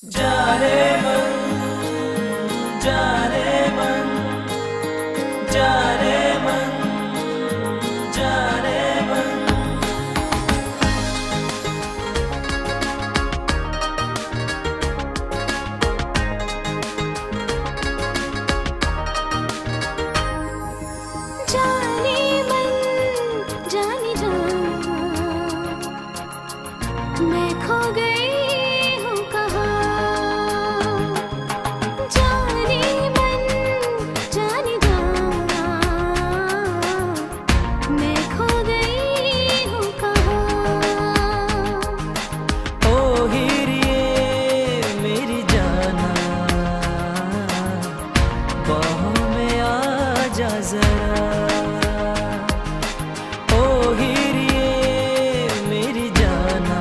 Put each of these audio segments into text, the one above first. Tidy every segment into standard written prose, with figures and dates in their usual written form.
जाने मन, जाने मन, जाने मन, जाने मन। जाने मन, जाने जा, मैं खो गई हूँ कहाँ। जाने मन, जाने जा, मैं खो गई हूँ कहाँ। ओ हीरिए मेरी जाना, बाहों में आ जा जरा। ओ हीरिए मेरी जाना,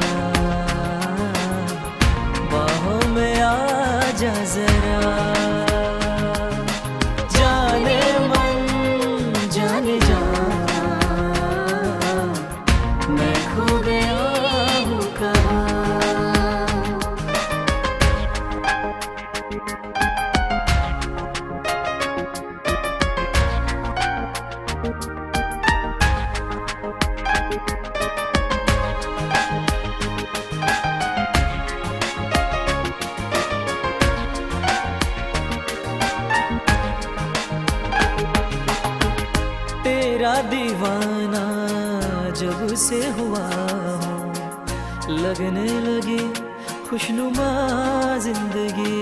बाहों में आ जा जरा। जाने मन, जाने जा, मैं खो गया हूँ कहाँ। तेरा दीवाना जब से हुआ हूँ, लगने लगी खुशनुमा जिंदगी।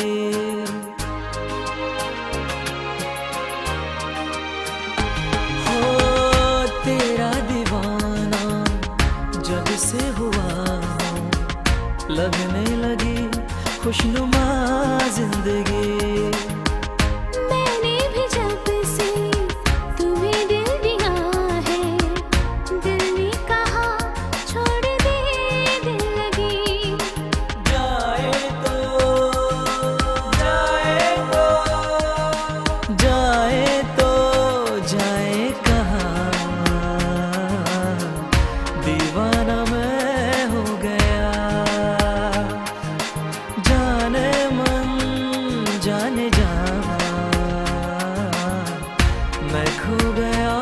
हो तेरा दीवाना जब से हुआ हूँ, लगने लगी खुशनुमा जिंदगी। मैंने भी जब से तुम्हें दिल दिया है, दिल ने कहा छोड़ दे दिल लगी। जाए तो जाए तो जाए तो जाए कहाँ, दीवाना मैं हो गया। जाने मन, जाने जा, मैं खो गया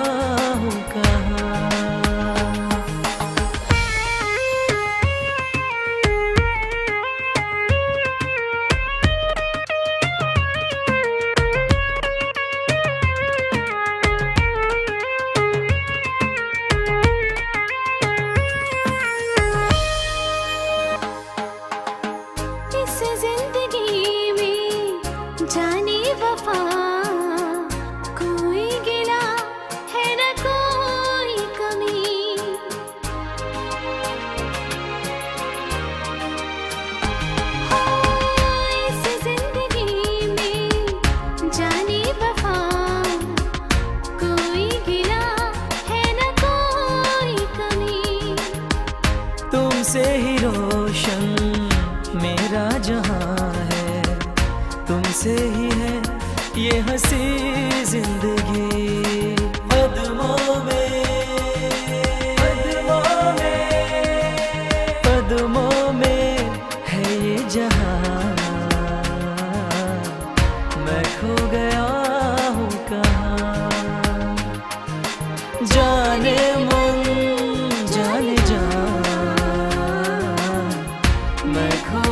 हूँ कहाँ। इस जिंदगी में जाने वफा, कोई गिला है न कोई कमी। हो इस जिंदगी में जाने वफा, कोई गिला है न कोई कमी। तुमसे ही रोशन मेरा जहां है, तुमसे ही है ये हंसी जिंदगी। कदमों में, कदमों में, कदमों में है ये जहां, मैं खो गया हूँ कहाँ। जाने मन, जाने जा, मैं खो